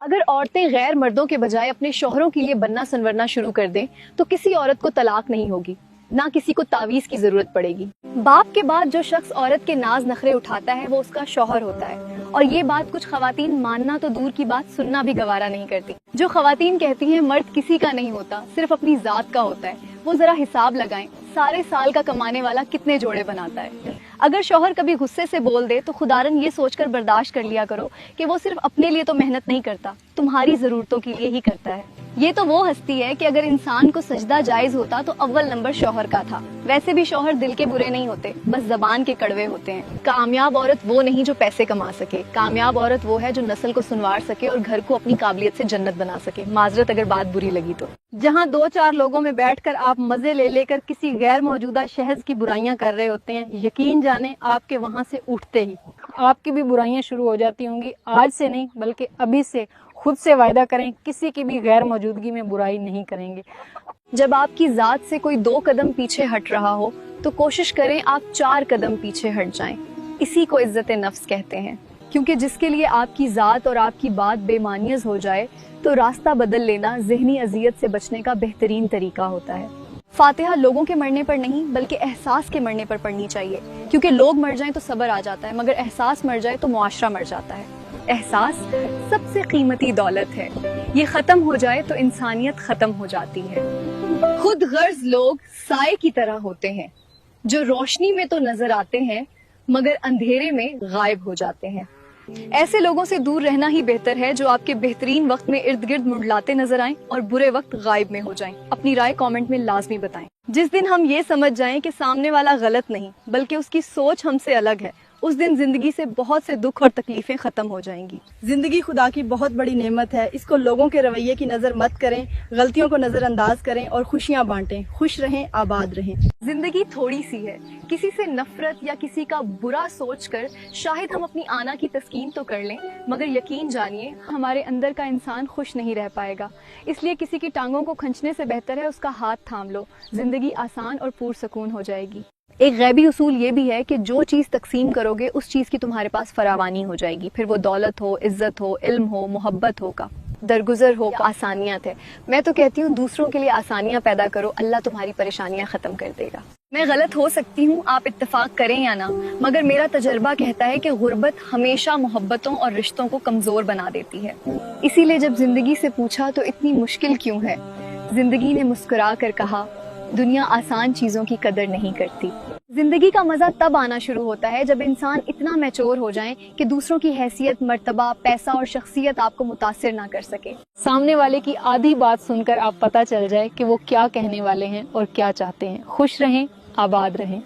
अगर औरतें गैर मर्दों के बजाय अपने शौहरों के लिए बनना संवरना शुरू कर दें तो किसी औरत को तलाक नहीं होगी, ना किसी को तावीज की जरूरत पड़ेगी। बाप के बाद जो शख्स औरत के नाज नखरे उठाता है वो उसका शौहर होता है, और ये बात कुछ खवातीन मानना तो दूर की बात सुनना भी गवारा नहीं करती। जो खवातीन कहती हैं मर्द किसी का नहीं होता, सिर्फ अपनी जात का होता है, वो जरा हिसाब लगाएं सारे साल का कमाने वाला कितने जोड़े बनाता है। अगर शौहर कभी गुस्से से बोल दे तो खुदारन ये सोचकर बर्दाश्त कर लिया करो कि वो सिर्फ अपने लिए तो मेहनत नहीं करता, तुम्हारी जरूरतों के लिए ही करता है। ये तो वो हस्ती है कि अगर इंसान को सजदा जायज होता तो अव्वल नंबर शौहर का था। वैसे भी शौहर दिल के बुरे नहीं होते, बस जबान के कड़वे होते हैं। कामयाब औरत वो नहीं जो पैसे कमा सके, कामयाब औरत वो है जो नस्ल को सुनवार सके और घर को अपनी काबिलियत से जन्नत बना सके। माजरत अगर बात बुरी लगी तो। जहाँ दो चार लोगों में बैठकर आप मजे ले लेकर किसी गैर मौजूदा शहज की बुराइयां कर रहे होते हैं, यकीन जाने आपके वहाँ से उठते ही आपकी भी बुराइयां शुरू हो जाती होंगी। आज से नहीं बल्कि अभी से खुद से वायदा करें किसी की भी गैर मौजूदगी में बुराई नहीं करेंगे। जब आपकी जात से कोई 2 कदम पीछे हट रहा हो तो कोशिश करें आप 4 कदम पीछे हट जाएं। इसी को इज्जत नफ्स कहते हैं, क्योंकि जिसके लिए आपकी जात और आपकी बात बेमानियज हो जाए तो रास्ता बदल लेना ज़हनी अजियत से बचने का बेहतरीन तरीका होता है। फातिहा लोगों के मरने पर नहीं बल्कि एहसास के मरने पर पढ़नी चाहिए, क्योंकि लोग मर जाएं तो सब्र आ जाता है, मगर एहसास मर जाए तो मुआशरा मर जाता है। एहसास सबसे कीमती दौलत है, ये खत्म हो जाए तो इंसानियत खत्म हो जाती है। खुद गर्ज लोग साए की तरह होते हैं, जो रोशनी में तो नजर आते हैं मगर अंधेरे में गायब हो जाते हैं। ऐसे लोगों से दूर रहना ही बेहतर है जो आपके बेहतरीन वक्त में इर्द गिर्द मुंडलाते नजर आएं और बुरे वक्त गायब में हो जाएं। अपनी राय कमेंट में लाजमी बताएं। जिस दिन हम ये समझ जाएं कि सामने वाला गलत नहीं बल्कि उसकी सोच हमसे अलग है, उस दिन जिंदगी से बहुत से दुख और तकलीफें खत्म हो जाएंगी। जिंदगी खुदा की बहुत बड़ी नेमत है, इसको लोगों के रवैये की नजर मत करें, गलतियों को नजरअंदाज करें और खुशियां बांटें। खुश रहें, आबाद रहें। जिंदगी थोड़ी सी है, किसी से नफरत या किसी का बुरा सोचकर शायद हम अपनी आना की तस्कीन तो कर लें, मगर यकीन जानिए हमारे अंदर का इंसान खुश नहीं रह पाएगा। इसलिए किसी की टांगों को खींचने से बेहतर है उसका हाथ थाम लो, जिंदगी आसान और पुरसकून हो जाएगी। एक गैबी उसूल ये भी है कि जो चीज़ तकसीम करोगे उस चीज़ की तुम्हारे पास फरावानी हो जाएगी, फिर वो दौलत हो, इज्जत हो, इल्म हो, मोहब्बत हो, का दरगुजर हो, आसानियत है। मैं तो कहती हूँ दूसरों के लिए आसानियाँ पैदा करो, अल्लाह तुम्हारी परेशानियाँ खत्म कर देगा। मैं गलत हो सकती हूँ, आप इत्तेफाक करें या ना, मगर मेरा तजर्बा कहता है कि गुर्बत हमेशा मोहब्बतों और रिश्तों को कमजोर बना देती है। इसीलिए जब जिंदगी से पूछा तो इतनी मुश्किल क्यों है, जिंदगी ने मुस्कुरा कर कहा दुनिया आसान चीजों की कदर नहीं करती। जिंदगी का मजा तब आना शुरू होता है जब इंसान इतना मैच्योर हो जाए कि दूसरों की हैसियत, मर्तबा, पैसा और शख्सियत आपको मुतासिर ना कर सके। सामने वाले की आधी बात सुनकर आप पता चल जाए कि वो क्या कहने वाले हैं और क्या चाहते हैं। खुश रहें, आबाद रहें।